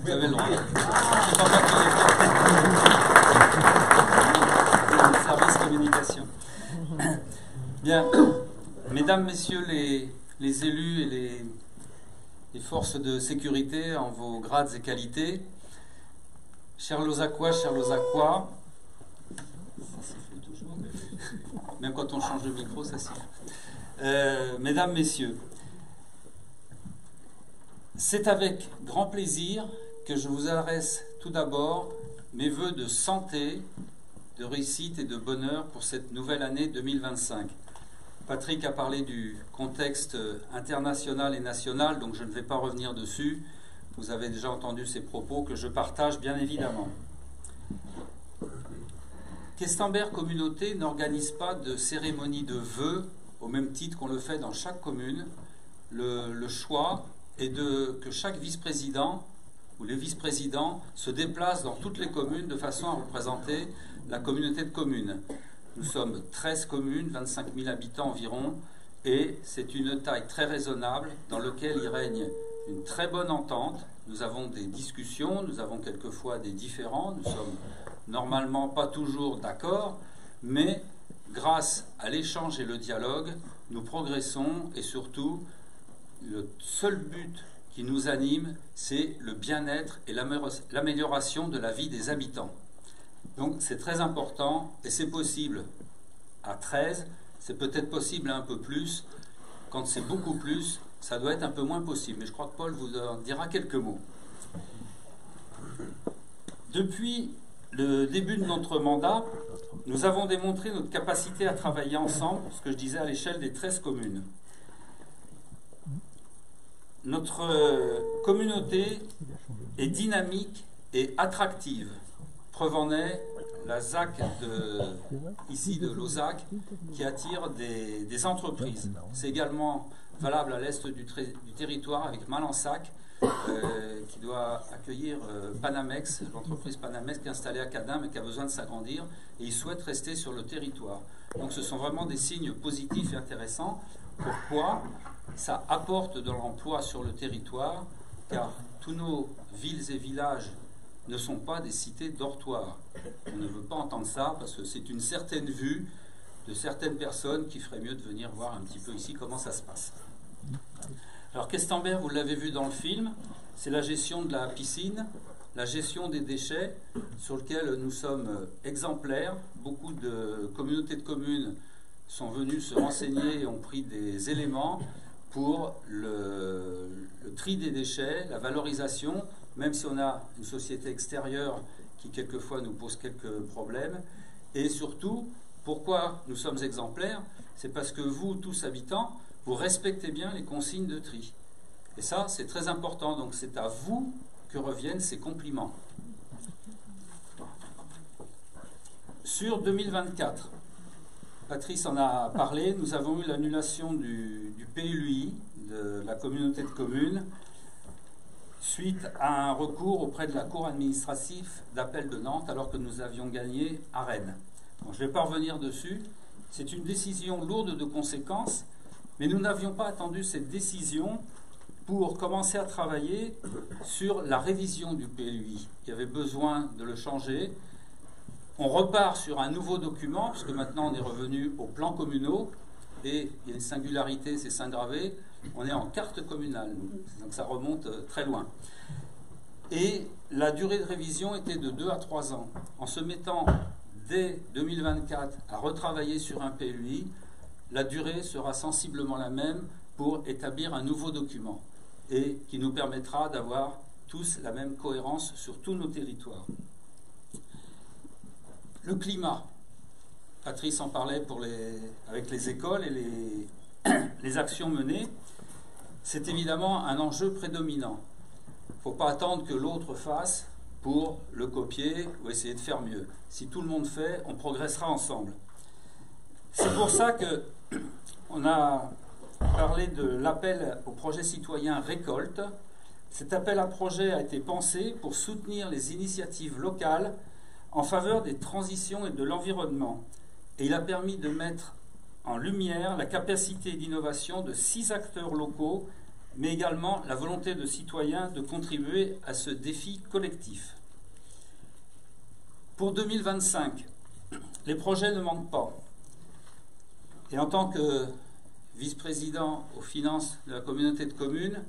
Vous avez le droit. C'est pas moi qui l'ai fait. Service communication. Bien, mesdames, messieurs les élus et les forces de sécurité en vos grades et qualités, chers Lausacois, ça siffle toujours, même quand on change de micro, ça siffle. Mesdames, messieurs, c'est avec grand plaisir que je vous adresse tout d'abord mes vœux de santé, de réussite et de bonheur pour cette nouvelle année 2025. Patrick a parlé du contexte international et national, donc je ne vais pas revenir dessus. Vous avez déjà entendu ces propos que je partage bien évidemment. Questenberg Communauté n'organise pas de cérémonie de vœux au même titre qu'on le fait dans chaque commune. Le choix est que chaque vice-président ou les vice-présidents se déplacent dans toutes les communes de façon à représenter la communauté de communes. Nous sommes 13 communes, 25 000 habitants environ, et c'est une taille très raisonnable dans laquelle il règne une très bonne entente. Nous avons des discussions, nous avons quelquefois des différends, nous sommes normalement pas toujours d'accord, mais grâce à l'échange et le dialogue, nous progressons et surtout, le seul but qui nous anime, c'est le bien-être et l'amélioration de la vie des habitants. Donc c'est très important et c'est possible à 13, c'est peut-être possible à un peu plus. Quand c'est beaucoup plus, ça doit être un peu moins possible. Mais je crois que Paul vous en dira quelques mots. Depuis le début de notre mandat, nous avons démontré notre capacité à travailler ensemble, ce que je disais à l'échelle des 13 communes. Notre communauté est dynamique et attractive. Preuve en est la ZAC ici de Lausac qui attire des entreprises. C'est également valable à l'est du territoire avec Malensac qui doit accueillir Panamex, l'entreprise Panamex qui est installée à Cadin mais qui a besoin de s'agrandir et ils souhaitent rester sur le territoire. Donc ce sont vraiment des signes positifs et intéressants. Pourquoi? Ça apporte de l'emploi sur le territoire, car tous nos villes et villages ne sont pas des cités dortoirs. On ne veut pas entendre ça parce que c'est une certaine vue de certaines personnes qui ferait mieux de venir voir un petit peu ici comment ça se passe. Alors Questenberg, vous l'avez vu dans le film, c'est la gestion de la piscine, la gestion des déchets, sur lequel nous sommes exemplaires. Beaucoup de communautés de communes sont venues se renseigner et ont pris des éléments pour le tri des déchets, la valorisation, même si on a une société extérieure qui quelquefois nous pose quelques problèmes. Et surtout, pourquoi nous sommes exemplaires? C'est parce que vous, tous habitants, vous respectez bien les consignes de tri. Et ça, c'est très important. Donc c'est à vous que reviennent ces compliments. Sur 2024, Patrice en a parlé, nous avons eu l'annulation du PLUI, de la communauté de communes, suite à un recours auprès de la Cour administrative d'appel de Nantes, alors que nous avions gagné à Rennes. Bon, je ne vais pas revenir dessus. C'est une décision lourde de conséquences, mais nous n'avions pas attendu cette décision pour commencer à travailler sur la révision du PLUI. Il y avait besoin de le changer. On repart sur un nouveau document, puisque maintenant on est revenu aux plans communaux, et il y a une singularité, c'est Saint-Gravé, on est en carte communale, donc ça remonte très loin. Et la durée de révision était de 2 à 3 ans. En se mettant dès 2024 à retravailler sur un PLUI, la durée sera sensiblement la même pour établir un nouveau document, et qui nous permettra d'avoir tous la même cohérence sur tous nos territoires. Le climat, Patrice en parlait avec les écoles et les actions menées, c'est évidemment un enjeu prédominant. Il ne faut pas attendre que l'autre fasse pour le copier ou essayer de faire mieux. Si tout le monde fait, on progressera ensemble. C'est pour ça qu'on a parlé de l'appel au projet citoyen Récolte. Cet appel à projet a été pensé pour soutenir les initiatives locales en faveur des transitions et de l'environnement. Et il a permis de mettre en lumière la capacité d'innovation de 6 acteurs locaux, mais également la volonté de citoyens de contribuer à ce défi collectif. Pour 2025, les projets ne manquent pas. Et en tant que vice-président aux finances de la communauté de communes,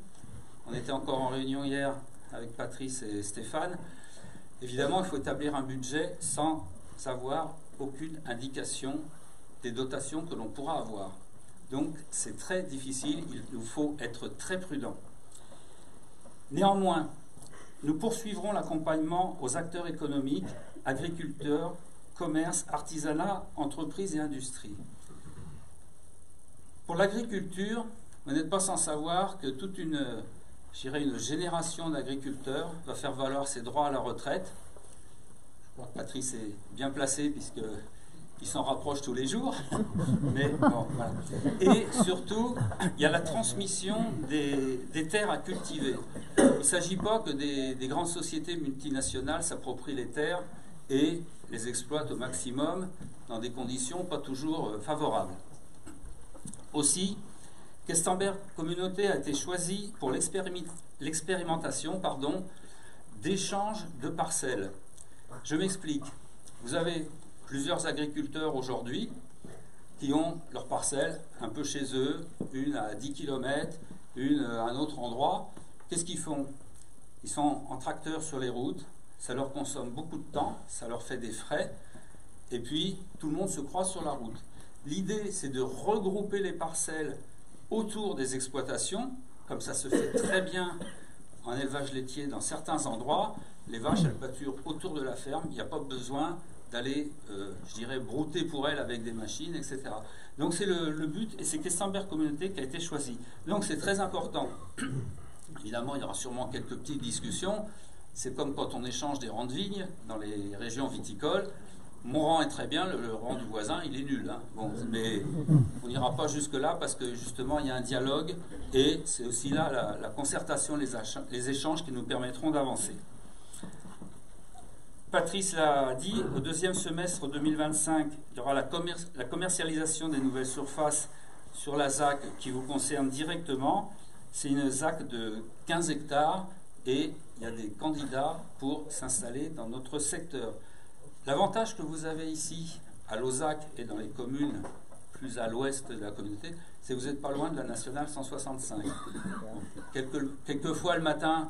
on était encore en réunion hier avec Patrice et Stéphane, évidemment, il faut établir un budget sans avoir aucune indication des dotations que l'on pourra avoir. Donc, c'est très difficile, il nous faut être très prudent. Néanmoins, nous poursuivrons l'accompagnement aux acteurs économiques, agriculteurs, commerce, artisanat, entreprises et industries. Pour l'agriculture, vous n'êtes pas sans savoir que toute une génération d'agriculteurs va faire valoir ses droits à la retraite. Je crois que Patrice est bien placé puisqu'il s'en rapproche tous les jours. Mais bon, voilà. Et surtout, il y a la transmission des terres à cultiver. Il ne s'agit pas que des grandes sociétés multinationales s'approprient les terres et les exploitent au maximum dans des conditions pas toujours favorables. Aussi, Questenberg Communauté a été choisi pour l'expérimentation d'échange de parcelles. Je m'explique. Vous avez plusieurs agriculteurs aujourd'hui qui ont leurs parcelles un peu chez eux, une à 10 km, une à un autre endroit. Qu'est-ce qu'ils font? Ils sont en tracteur sur les routes, ça leur consomme beaucoup de temps, ça leur fait des frais, et puis tout le monde se croise sur la route. L'idée, c'est de regrouper les parcelles autour des exploitations, comme ça se fait très bien en élevage laitier dans certains endroits. Les vaches, elles pâturent autour de la ferme, il n'y a pas besoin d'aller, brouter pour elles avec des machines, etc. Donc c'est le but, et c'est Questenberg Communauté qui a été choisi. Donc c'est très important. Évidemment, il y aura sûrement quelques petites discussions. C'est comme quand on échange des rangs de vignes dans les régions viticoles. Mon rang est très bien, le rang du voisin, il est nul. Hein. Bon, mais on n'ira pas jusque-là parce que justement, il y a un dialogue et c'est aussi là la concertation, les échanges qui nous permettront d'avancer. Patrice l'a dit, au deuxième semestre 2025, il y aura la commercialisation des nouvelles surfaces sur la ZAC qui vous concerne directement. C'est une ZAC de 15 hectares et il y a des candidats pour s'installer dans notre secteur. L'avantage que vous avez ici, à Lauzac et dans les communes plus à l'ouest de la communauté, c'est que vous n'êtes pas loin de la nationale 165. Quelquefois le matin,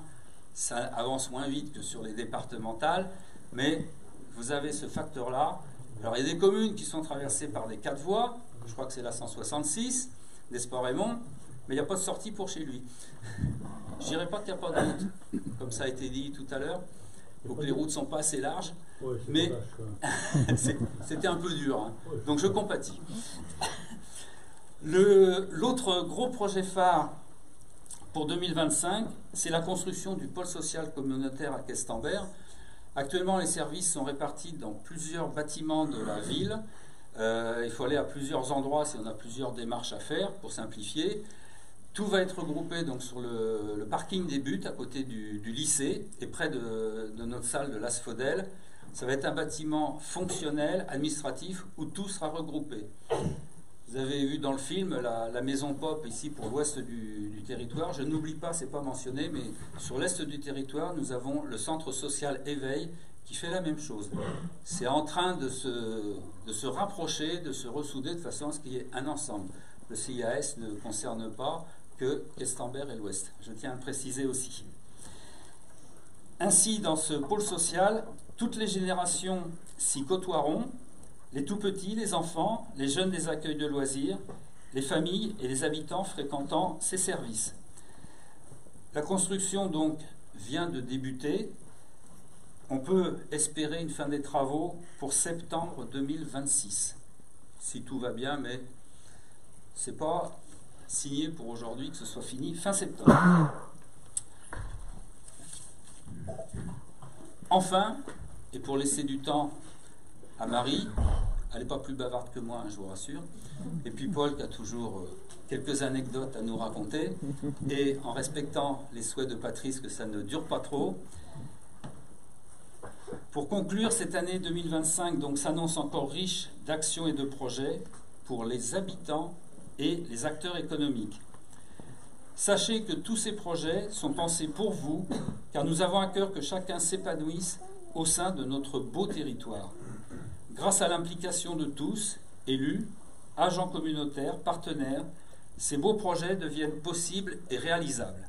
ça avance moins vite que sur les départementales, mais vous avez ce facteur-là. Alors il y a des communes qui sont traversées par des 4 voies, je crois que c'est la 166, n'est-ce pas Raymond? Mais il n'y a pas de sortie pour chez lui. Je ne dirais pas qu'il n'y a pas de route, comme ça a été dit tout à l'heure. Donc les routes ne sont pas assez larges, ouais, mais c'était un peu dur, hein. Donc je compatis. L'autre gros projet phare pour 2025, c'est la construction du pôle social communautaire à Questembert. Actuellement, les services sont répartis dans plusieurs bâtiments de la ville. Il faut aller à plusieurs endroits si on a plusieurs démarches à faire pour simplifier. Tout va être regroupé donc sur le parking des Buttes, à côté du lycée, et près de notre salle de l'Asphodel. Ça va être un bâtiment fonctionnel, administratif, où tout sera regroupé. Vous avez vu dans le film la maison Pop, ici pour l'ouest du territoire. Je n'oublie pas, c'est pas mentionné, mais sur l'est du territoire, nous avons le centre social Éveil, qui fait la même chose. C'est en train de se rapprocher, de se ressouder de façon à ce qu'il y ait un ensemble. Le CIAS ne concerne pas que Questembert et l'Ouest. Je tiens à le préciser aussi. Ainsi, dans ce pôle social, toutes les générations s'y côtoieront, les tout-petits, les enfants, les jeunes des accueils de loisirs, les familles et les habitants fréquentant ces services. La construction, donc, vient de débuter. On peut espérer une fin des travaux pour septembre 2026, si tout va bien, mais ce n'est pas signé pour aujourd'hui que ce soit fini fin septembre. Enfin, et pour laisser du temps à Marie, elle n'est pas plus bavarde que moi, hein, je vous rassure, et puis Paul qui a toujours quelques anecdotes à nous raconter, et en respectant les souhaits de Patrice que ça ne dure pas trop. Pour conclure, cette année 2025 donc, s'annonce encore riche d'actions et de projets pour les habitants et les acteurs économiques. Sachez que tous ces projets sont pensés pour vous, car nous avons à cœur que chacun s'épanouisse au sein de notre beau territoire. Grâce à l'implication de tous, élus, agents communautaires, partenaires, ces beaux projets deviennent possibles et réalisables.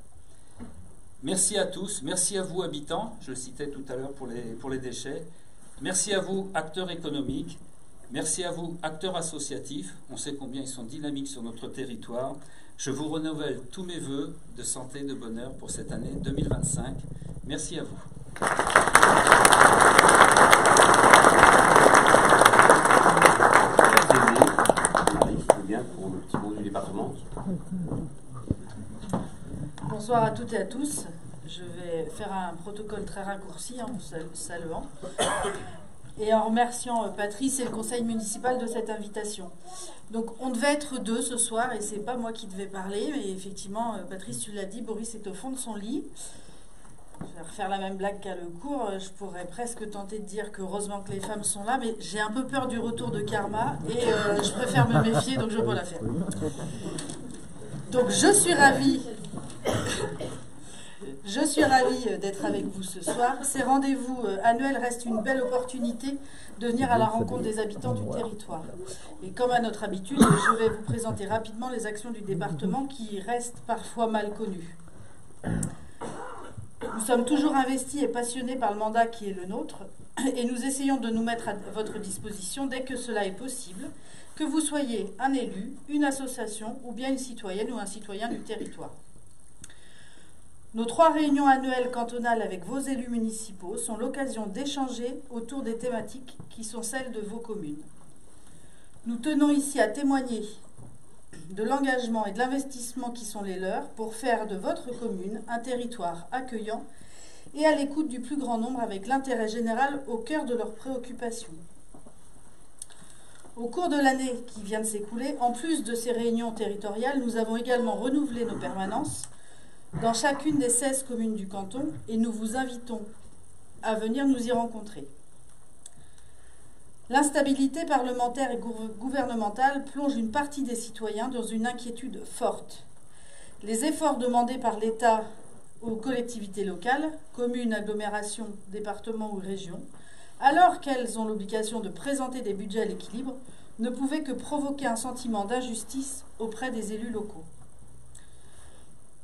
Merci à tous, merci à vous habitants, je le citais tout à l'heure pour les déchets, merci à vous acteurs économiques, merci à vous acteurs associatifs, on sait combien ils sont dynamiques sur notre territoire. Je vous renouvelle tous mes vœux de santé, de bonheur pour cette année 2025. Merci à vous. Bien pour le petit mot du département. Bonsoir à toutes et à tous. Je vais faire un protocole très raccourci en vous saluant et en remerciant Patrice et le conseil municipal de cette invitation. Donc on devait être 2 ce soir et c'est pas moi qui devais parler, mais effectivement Patrice, tu l'as dit, Boris est au fond de son lit. Je vais refaire la même blague qu'à le cours. Je pourrais presque tenter de dire qu'heureusement que les femmes sont là, mais j'ai un peu peur du retour de karma et je préfère me méfier, donc je ne vais pas la faire. Donc je suis ravie d'être avec vous ce soir. Ces rendez-vous annuels restent une belle opportunité de venir à la rencontre des habitants du territoire. Et comme à notre habitude, je vais vous présenter rapidement les actions du département qui restent parfois mal connues. Nous sommes toujours investis et passionnés par le mandat qui est le nôtre et nous essayons de nous mettre à votre disposition dès que cela est possible, que vous soyez un élu, une association ou bien une citoyenne ou un citoyen du territoire. Nos 3 réunions annuelles cantonales avec vos élus municipaux sont l'occasion d'échanger autour des thématiques qui sont celles de vos communes. Nous tenons ici à témoigner de l'engagement et de l'investissement qui sont les leurs pour faire de votre commune un territoire accueillant et à l'écoute du plus grand nombre avec l'intérêt général au cœur de leurs préoccupations. Au cours de l'année qui vient de s'écouler, en plus de ces réunions territoriales, nous avons également renouvelé nos permanences dans chacune des 16 communes du canton et nous vous invitons à venir nous y rencontrer. L'instabilité parlementaire et gouvernementale plonge une partie des citoyens dans une inquiétude forte. Les efforts demandés par l'État aux collectivités locales, communes, agglomérations, départements ou régions, alors qu'elles ont l'obligation de présenter des budgets à l'équilibre, ne pouvaient que provoquer un sentiment d'injustice auprès des élus locaux.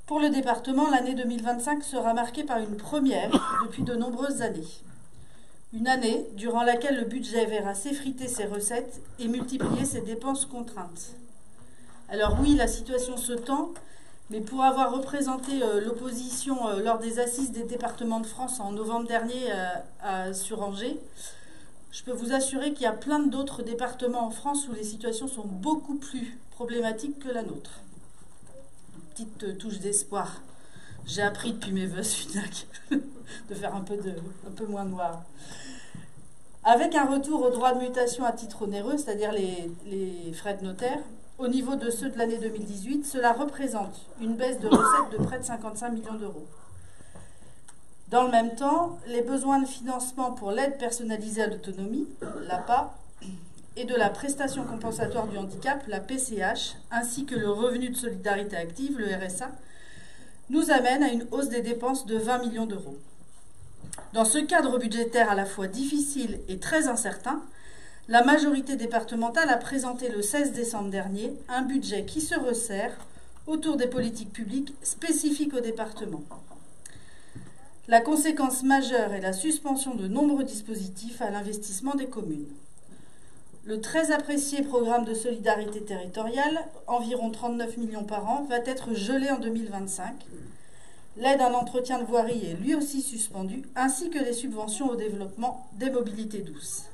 Pour le département, l'année 2025 sera marquée par une première depuis de nombreuses années. Une année durant laquelle le budget verra s'effriter ses recettes et multiplier ses dépenses contraintes. Alors oui, la situation se tend, mais pour avoir représenté l'opposition lors des assises des départements de France en novembre dernier sur Angers, je peux vous assurer qu'il y a plein d'autres départements en France où les situations sont beaucoup plus problématiques que la nôtre. Petite touche d'espoir. J'ai appris depuis mes vœux Sunac de faire un peu moins noir. Avec un retour au droit de mutation à titre onéreux, c'est-à-dire les frais de notaire, au niveau de ceux de l'année 2018, cela représente une baisse de recettes de près de 55 millions d'euros. Dans le même temps, les besoins de financement pour l'aide personnalisée à l'autonomie, l'APA, et de la prestation compensatoire du handicap, la PCH, ainsi que le revenu de solidarité active, le RSA, nous amènent à une hausse des dépenses de 20 millions d'euros. Dans ce cadre budgétaire à la fois difficile et très incertain, la majorité départementale a présenté le 16 décembre dernier un budget qui se resserre autour des politiques publiques spécifiques au département. La conséquence majeure est la suspension de nombreux dispositifs à l'investissement des communes. Le très apprécié programme de solidarité territoriale, environ 39 millions par an, va être gelé en 2025. L'aide en entretien de voirie est lui aussi suspendue, ainsi que les subventions au développement des mobilités douces.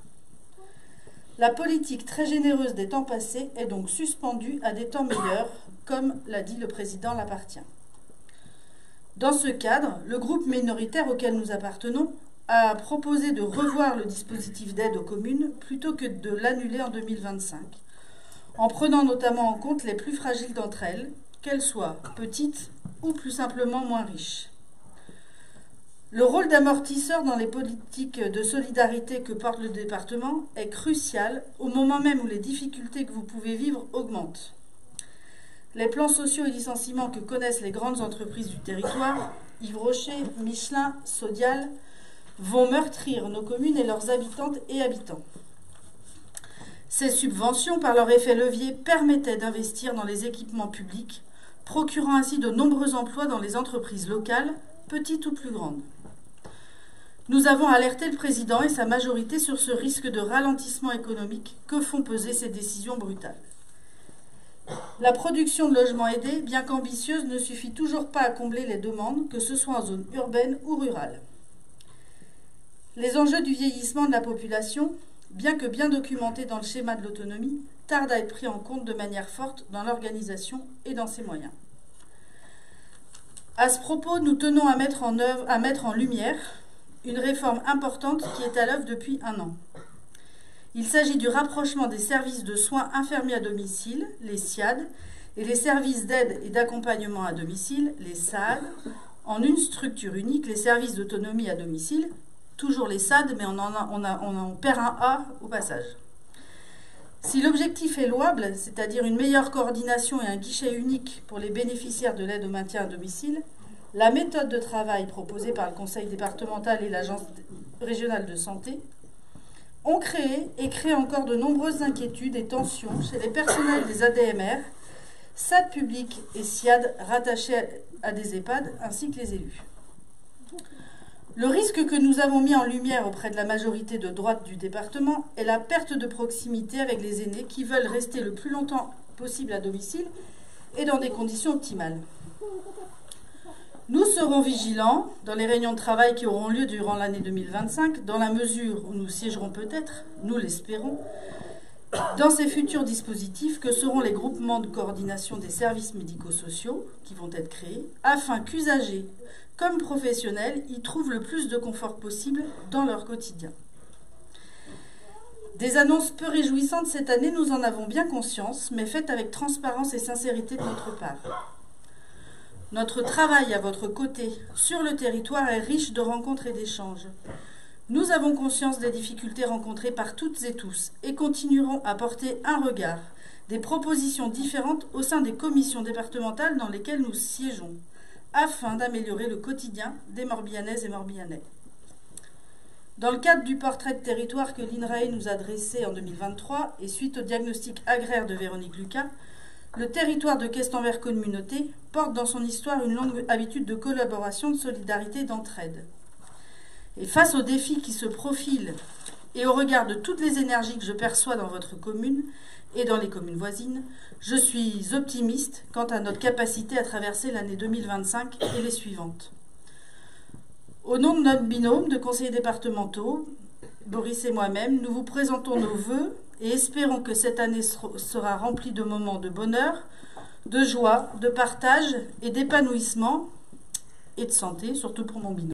La politique très généreuse des temps passés est donc suspendue à des temps meilleurs, comme l'a dit le président Lapartien. Dans ce cadre, le groupe minoritaire auquel nous appartenons a proposé de revoir le dispositif d'aide aux communes plutôt que de l'annuler en 2025, en prenant notamment en compte les plus fragiles d'entre elles, qu'elles soient petites ou plus simplement moins riches. Le rôle d'amortisseur dans les politiques de solidarité que porte le département est crucial au moment même où les difficultés que vous pouvez vivre augmentent. Les plans sociaux et licenciements que connaissent les grandes entreprises du territoire, Yves Rocher, Michelin, Sodial, vont meurtrir nos communes et leurs habitantes et habitants. Ces subventions, par leur effet levier, permettaient d'investir dans les équipements publics, procurant ainsi de nombreux emplois dans les entreprises locales, petites ou plus grandes. Nous avons alerté le président et sa majorité sur ce risque de ralentissement économique que font peser ces décisions brutales. La production de logements aidés, bien qu'ambitieuse, ne suffit toujours pas à combler les demandes, que ce soit en zone urbaine ou rurale. Les enjeux du vieillissement de la population, bien que bien documentés dans le schéma de l'autonomie, tardent à être pris en compte de manière forte dans l'organisation et dans ses moyens. À ce propos, nous tenons à mettre en lumière une réforme importante qui est à l'œuvre depuis 1 an. Il s'agit du rapprochement des services de soins infirmiers à domicile, les SIAD, et les services d'aide et d'accompagnement à domicile, les SAD, en une structure unique, les services d'autonomie à domicile, toujours les SAD, mais on en perd un A au passage. Si l'objectif est louable, c'est-à-dire une meilleure coordination et un guichet unique pour les bénéficiaires de l'aide au maintien à domicile, la méthode de travail proposée par le Conseil départemental et l'Agence régionale de santé ont créé et créent encore de nombreuses inquiétudes et tensions chez les personnels des ADMR, SAD publics et SIAD rattachés à des EHPAD, ainsi que les élus. Le risque que nous avons mis en lumière auprès de la majorité de droite du département est la perte de proximité avec les aînés qui veulent rester le plus longtemps possible à domicile et dans des conditions optimales. Nous serons vigilants dans les réunions de travail qui auront lieu durant l'année 2025, dans la mesure où nous siégerons peut-être, nous l'espérons, dans ces futurs dispositifs que seront les groupements de coordination des services médico-sociaux qui vont être créés, afin qu'usagers comme professionnels y trouvent le plus de confort possible dans leur quotidien. Des annonces peu réjouissantes cette année, nous en avons bien conscience, mais faites avec transparence et sincérité de notre part. Notre travail à votre côté, sur le territoire, est riche de rencontres et d'échanges. Nous avons conscience des difficultés rencontrées par toutes et tous et continuerons à porter un regard, des propositions différentes au sein des commissions départementales dans lesquelles nous siégeons, afin d'améliorer le quotidien des Morbihanaises et Morbihanais. Dans le cadre du portrait de territoire que l'INRAE nous a dressé en 2023 et suite au diagnostic agraire de Véronique Lucas, le territoire de Questenvers Communauté porte dans son histoire une longue habitude de collaboration, de solidarité et d'entraide. Et face aux défis qui se profilent et au regard de toutes les énergies que je perçois dans votre commune et dans les communes voisines, je suis optimiste quant à notre capacité à traverser l'année 2025 et les suivantes. Au nom de notre binôme de conseillers départementaux, Boris et moi-même, nous vous présentons nos vœux et espérons que cette année sera remplie de moments de bonheur, de joie, de partage et d'épanouissement et de santé, surtout pour mon binôme.